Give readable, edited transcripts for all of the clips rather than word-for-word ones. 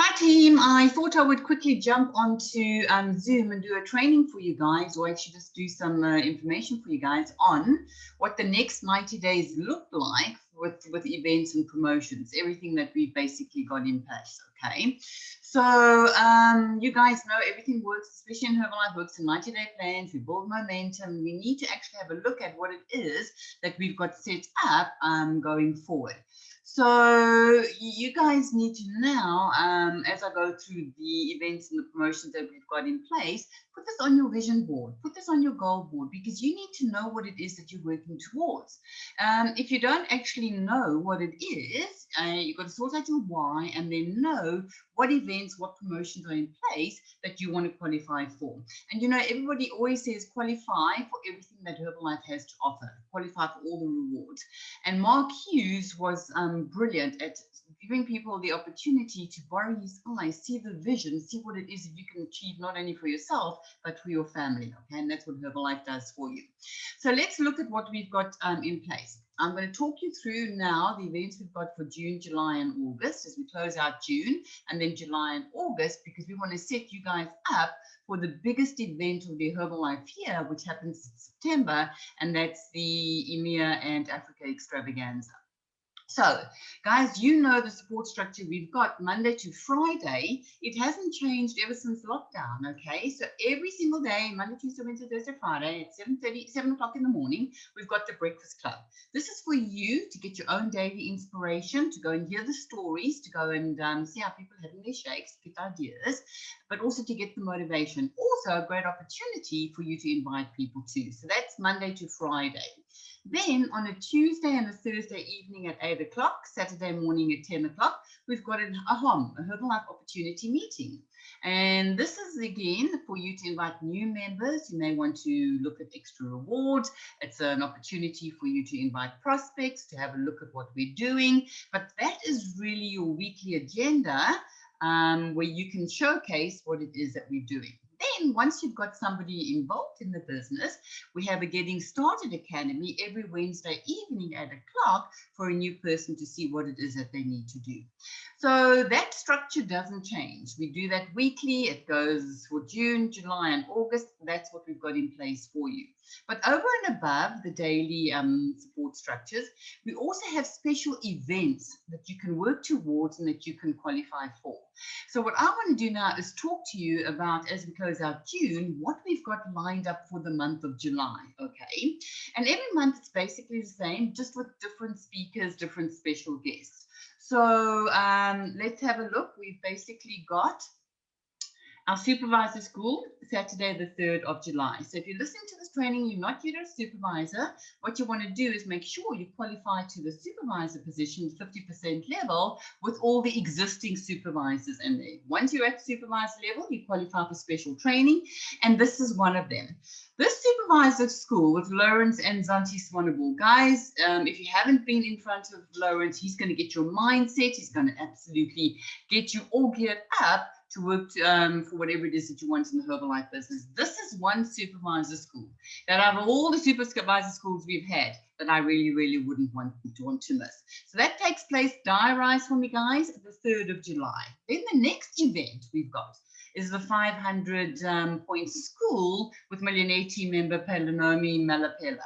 Hi team, I thought I would quickly jump onto Zoom and do a training for you guys, or actually just do some information for you guys on what the next 90 days look like with events and promotions, everything that we've basically got in place, okay? So you guys know everything works, especially in Herbalife, works in 90-day plans. We build momentum. We need to actually have a look at what it is that we've got set up going forward. So you guys need to now, as I go through the events and the promotions that we've got in place, put this on your vision board, put this on your goal board, because you need to know what it is that you're working towards. If you don't actually know what it is, you've got to sort out your why and then know what events, what promotions are in place that you want to qualify for. And you know, everybody always says qualify for everything that Herbalife has to offer, qualify for all the rewards. And Mark Hughes was brilliant at giving people the opportunity to borrow his eyes, see the vision, see what it is that you can achieve not only for yourself, but for your family. Okay, and that's what Herbalife does for you. So let's look at what we've got in place. I'm going to talk you through now the events we've got for June, July, and August as we close out June, and then July and August, because we want to set you guys up for the biggest event of the Herbalife year, which happens in September, and that's the EMEA and Africa Extravaganza. So, guys, you know the support structure we've got Monday to Friday. It hasn't changed ever since lockdown, okay? So every single day, Monday, Tuesday, Wednesday, Thursday, Friday, at 7 o'clock in the morning, we've got the Breakfast Club. This is for you to get your own daily inspiration, to go and hear the stories, to go and see how people are having their shakes, get ideas, but also to get the motivation. Also, a great opportunity for you to invite people too. So that's Monday to Friday. Then on a Tuesday and a Thursday evening at 8 o'clock, Saturday morning at 10 o'clock, we've got a HOM, a Herbalife Opportunity Meeting. And this is again for you to invite new members. You may want to look at extra rewards. It's an opportunity for you to invite prospects to have a look at what we're doing. But that is really your weekly agenda where you can showcase what it is that we're doing. Then once you've got somebody involved in the business, we have a Getting Started Academy every Wednesday evening at 8 o'clock for a new person to see what it is that they need to do. So that structure doesn't change. We do that weekly. It goes for June, July, and August. That's what we've got in place for you. But over and above the daily support structures, we also have special events that you can work towards and that you can qualify for. So what I want to do now is talk to you about, as we close out June, what we've got lined up for the month of July, okay? And every month it's basically the same, just with different speakers, different special guests. So let's have a look. We've basically got our supervisor school, Saturday the 3rd of July. So if you're listening to this training, you're not yet a supervisor, what you want to do is make sure you qualify to the supervisor position, 50% level, with all the existing supervisors in there. Once you're at supervisor level, you qualify for special training, and this is one of them. This supervisor school with Lawrence and Zanti Swanepoel. Guys, if you haven't been in front of Lawrence, he's going to get your mindset. He's going to absolutely get you all geared up to work for whatever it is that you want in the Herbalife business. This is one supervisor school that out of all the supervisor schools we've had that I really, really wouldn't want to miss. So that takes place, diarise for me, guys, the 3rd of July. Then the next event we've got is the 500 point school with Millionaire team member Pelanomi Malapela.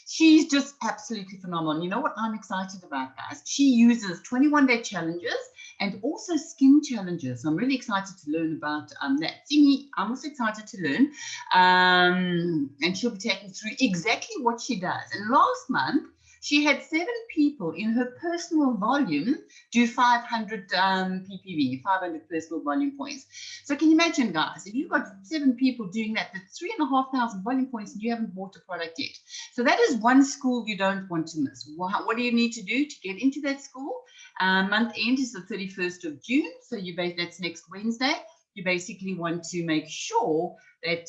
She's just absolutely phenomenal. You know what I'm excited about, guys? She uses 21-day challenges and also skin challenges. I'm really excited to learn about that. Simi, I'm also excited to learn. And she'll be taking through exactly what she does. And last month, she had 7 people in her personal volume do 500 PPV, 500 personal volume points. So can you imagine, guys, if you've got 7 people doing that, that's 3,500 volume points and you haven't bought a product yet. So that is one school you don't want to miss. What do you need to do to get into that school? Month end is the 31st of June. So that's next Wednesday. You basically want to make sure that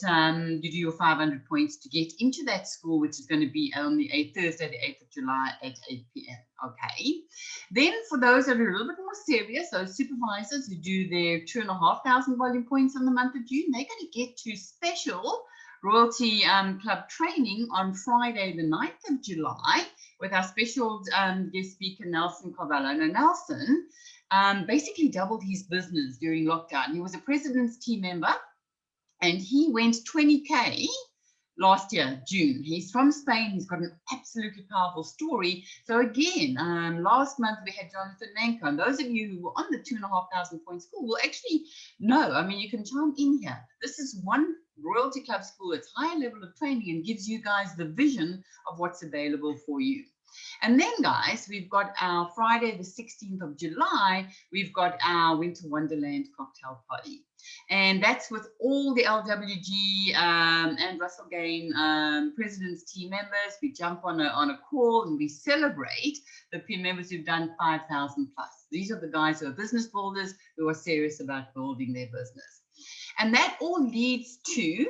you do your 500 points to get into that school, which is going to be on the Thursday, the 8th of July at 8 p.m. Okay. Then for those that are a little bit more serious, those supervisors who do their 2,500 volume points in the month of June, they're going to get to special Royalty Club training on Friday, the 9th of July with our special guest speaker, Nelson Carvalho. Now, Nelson basically doubled his business during lockdown. He was a president's team member, and he went 20K last year, June. He's from Spain. He's got an absolutely powerful story. So again, last month we had Jonathan Nanko. And those of you who were on the 2,500 point school will actually know. I mean, you can chime in here. This is one Royalty Club school. It's higher level of training and gives you guys the vision of what's available for you. And then, guys, we've got our Friday, the 16th of July, we've got our Winter Wonderland cocktail party. And that's with all the LWG and Russell Gain President's team members. We jump on a call and we celebrate the team members who've done 5,000 plus. These are the guys who are business builders who are serious about building their business. And that all leads to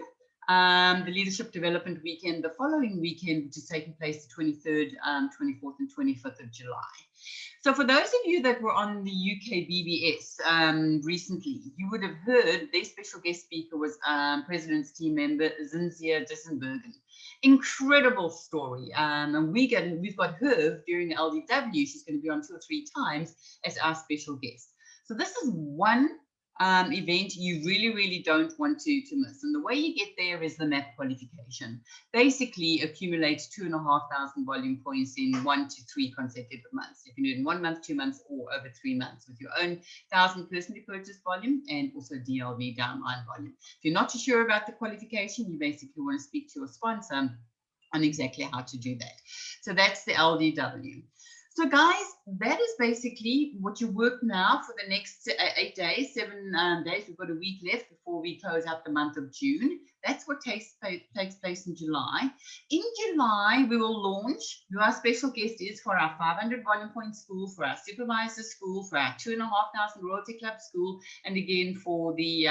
the Leadership Development Weekend the following weekend, which is taking place the 23rd, 24th, and 25th of July. So for those of you that were on the UK BBS recently, you would have heard their special guest speaker was President's team member Zinzia Dissenbergen. Incredible story. And we've got her during LDW. She's going to be on 2 or 3 times as our special guest. So this is one event you really don't want to miss. And the way you get there is the MAP qualification. Basically accumulates 2,500 volume points in 1 to 3 consecutive months. You can do it in 1 month, 2 months, or over 3 months with your own 1,000 personally purchased volume and also DLV downline volume. If you're not too sure about the qualification, you basically want to speak to your sponsor on exactly how to do that. So that's the LDW. So guys, that is basically what you work now for the next 8 days, 7 days. We've got a week left before we close out the month of June. That's what takes place in July. In July, we will launch, who our special guest is for our 500 volume point school, for our supervisor school, for our 2,500 Royalty Club school, and again for the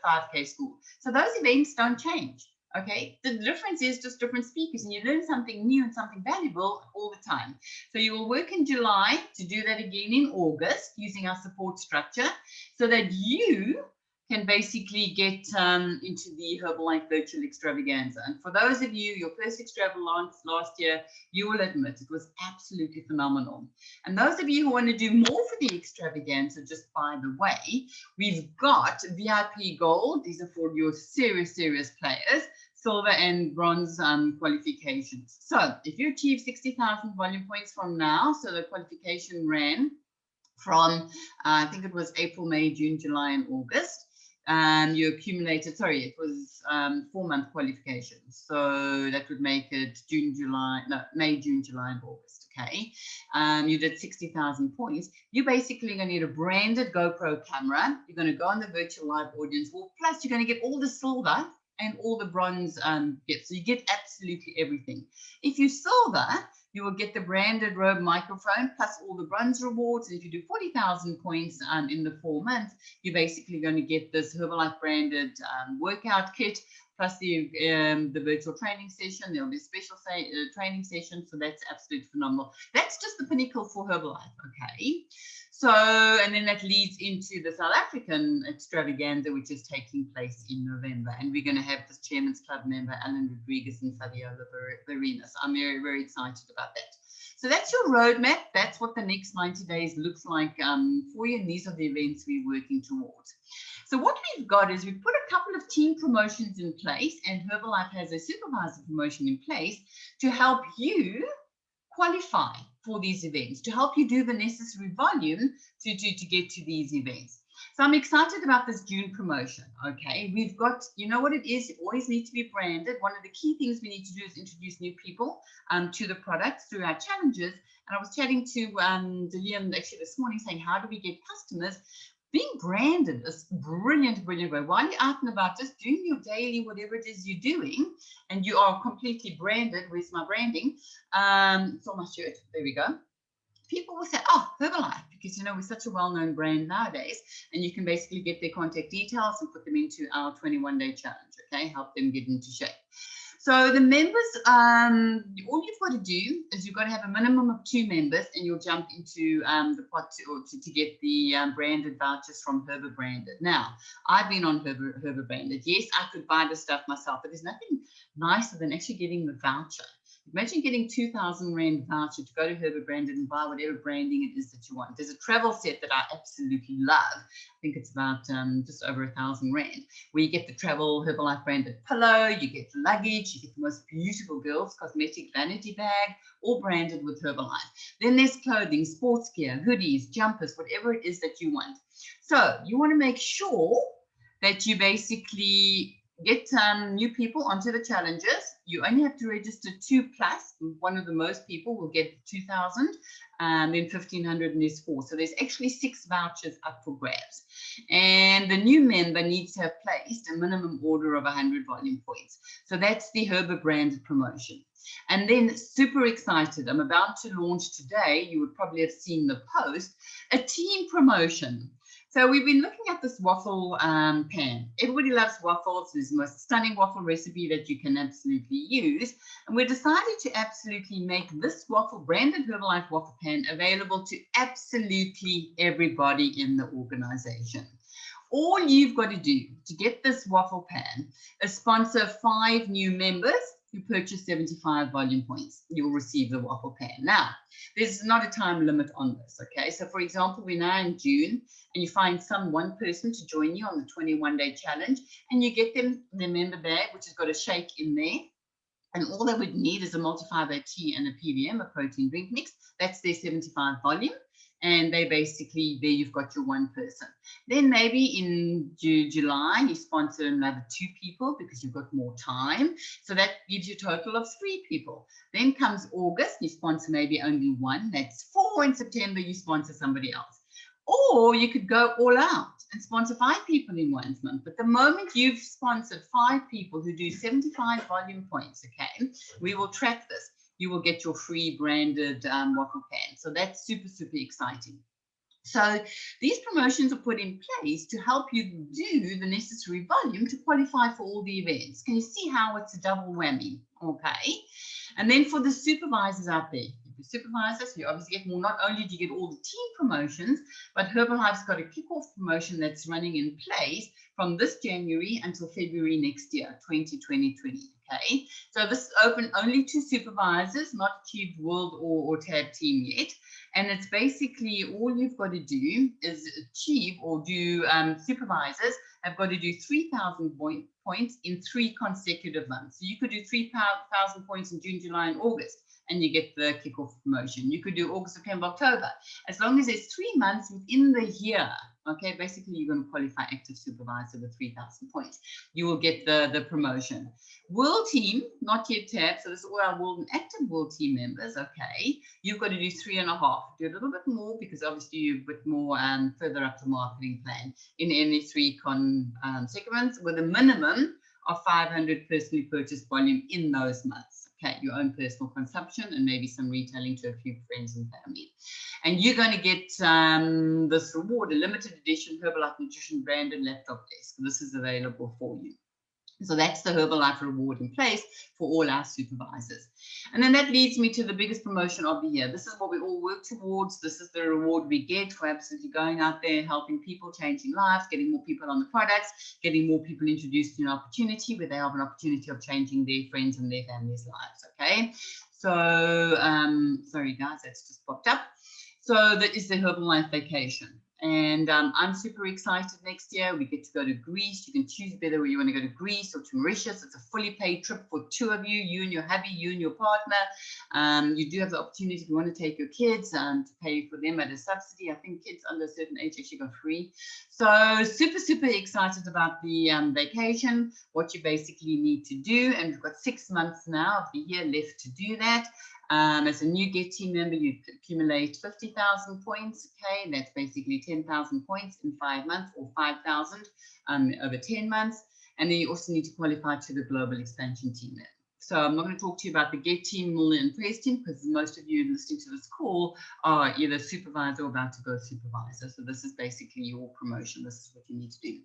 5K school. So those events don't change. Okay, the difference is just different speakers, and you learn something new and something valuable all the time. So you will work in July to do that again in August using our support structure so that you can basically get into the Herbalife Virtual Extravaganza. And for those of you, your first extravaganza last year, you will admit it was absolutely phenomenal. And those of you who want to do more for the extravaganza, just by the way, we've got VIP Gold. These are for your serious players. Silver and bronze qualifications. So if you achieve 60,000 volume points from now, so the qualification ran from, I think it was April, May, June, July, and August. You accumulated, sorry, it was 4-month qualifications. So that would make it May, June, July, and August. Okay. You did 60,000 points. You're basically going to need a branded GoPro camera. You're going to go on the virtual live audience wall. Plus, you're going to get all the silver and all the bronze gifts. So you get absolutely everything. If you silver, you will get the branded Rode microphone plus all the bronze rewards. And if you do 40,000 points in the 4 months, you're basically going to get this Herbalife branded workout kit plus the virtual training session. There'll be a special training session. So that's absolutely phenomenal. That's just the pinnacle for Herbalife. Okay. So, and then that leads into the South African extravaganza, which is taking place in November. And we're going to have this Chairman's Club member, Alan Rodriguez and Fabiola Varinas. I'm very excited about that. So that's your roadmap. That's what the next 90 days looks like for you. And these are the events we're working towards. So what we've got is we've put a couple of team promotions in place, and Herbalife has a supervisor promotion in place to help you qualify for these events, to help you do the necessary volume to get to these events. So I'm excited about this June promotion. Okay, we've got, you know what it is, you always need to be branded. One of the key things we need to do is introduce new people to the products through our challenges. And I was chatting to Delian actually this morning saying, how do we get customers? Being branded is brilliant way. While you're out and about, just doing your daily, whatever it is you're doing, and you are completely branded. Where's my branding? It's on my shirt. There we go. People will say, oh, Herbalife, because, you know, we're such a well-known brand nowadays, and you can basically get their contact details and put them into our 21-day challenge, okay? Help them get into shape. So the members, all you've got to do is you've got to have a minimum of 2 members, and you'll jump into the pot to get the branded vouchers from Herber Branded. Now, I've been on Herber Branded. Yes, I could buy the stuff myself, but there's nothing nicer than actually getting the voucher. Imagine getting 2,000 Rand voucher to go to Herbert Branded and buy whatever branding it is that you want. There's a travel set that I absolutely love. I think it's about just over 1,000 Rand, where you get the travel Herbalife branded pillow, you get luggage, you get the most beautiful girls cosmetic vanity bag, all branded with Herbalife. Then there's clothing, sports gear, hoodies, jumpers, whatever it is that you want. So you want to make sure that you basically get new people onto the challenges. You only have to register 2+. One of the most people will get 2,000, then 1,500, and there's 4. So there's actually 6 vouchers up for grabs. And the new member needs to have placed a minimum order of 100 volume points. So that's the Herbert branded promotion. And then super excited, I'm about to launch today, you would probably have seen the post, a team promotion. So we've been looking at this waffle pan. Everybody loves waffles. It's the most stunning waffle recipe that you can absolutely use. And we decided to absolutely make this waffle, branded Herbalife waffle pan, available to absolutely everybody in the organization. All you've got to do to get this waffle pan is sponsor 5 new members who purchase 75 volume points. You'll receive the waffle pan. Now, there's not a time limit on this, okay? So for example, we're now in June and you find one person to join you on the 21-day challenge and you get them the member bag, which has got a shake in there. And all they would need is a multi-fiber tea and a PVM, a protein drink mix. That's their 75 volume. And they basically, there you've got your 1 person. Then maybe in July, you sponsor another 2 people because you've got more time. So that gives you a total of 3 people. Then comes August, you sponsor maybe only 1. That's 4. In September, you sponsor somebody else. Or you could go all out and sponsor 5 people in 1 month. But the moment you've sponsored 5 people who do 75 volume points, okay, we will track this. You will get your free branded waffle pan. So that's super, super exciting. So these promotions are put in place to help you do the necessary volume to qualify for all the events. Can you see how it's a double whammy? Okay. And then for the supervisors out there, supervisors, you obviously get more. Not only do you get all the team promotions, but Herbalife's got a kickoff promotion that's running in place from this January until February next year, 2020. Okay, so this is open only to supervisors, not achieved world or tab team yet. And it's basically all you've got to do is achieve or do supervisors have got to do 3,000 points in 3 consecutive months. So you could do 3,000 points in June, July, and August, and you get the kickoff promotion. You could do August, September, October. As long as it's 3 months within the year, okay, basically you're going to qualify active supervisor with 3,000 points. You will get the promotion. World team, not yet tab, so this is all our world and active world team members, okay. You've got to do 3.5. Do a little bit more because obviously you're a bit more further up the marketing plan in any 3 segments with a minimum of 500 personally purchased volume in those months. Okay, your own personal consumption and maybe some retailing to a few friends and family. And you're going to get this reward, a limited edition Herbalife Nutrition branded laptop desk. This is available for you. So that's the Herbalife reward in place for all our supervisors. And then that leads me to the biggest promotion of the year. This is what we all work towards. This is the reward we get for absolutely going out there, helping people, changing lives, getting more people on the products, getting more people introduced to an opportunity where they have an opportunity of changing their friends and their families' lives, okay? So, sorry guys, that's just popped up. So that is the Herbalife vacation. And I'm super excited next year. We get to go to Greece. You can choose whether you want to go to Greece or to Mauritius. It's a fully paid trip for 2 of you, you and your hubby, you and your partner. You do have the opportunity if you want to take your kids to pay for them at a subsidy. I think kids under a certain age actually go free. So super, super excited about the vacation, what you basically need to do. And we've got 6 months now of the year left to do that. As a new Get Team member, you accumulate 50,000 points. Okay, that's basically 10,000 points in 5 months, or 5,000 over 10 months. And then you also need to qualify to the Global Expansion Team. So I'm not going to talk to you about the Get Team, Mullen and Press Team, because most of you listening to this call are either supervisor or about to go supervisor. So this is basically your promotion. This is what you need to do.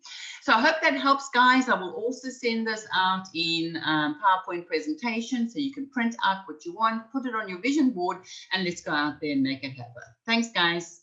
So I hope that helps, guys. I will also send this out in PowerPoint presentation, so you can print out what you want, put it on your vision board, and let's go out there and make it happen. Thanks, guys.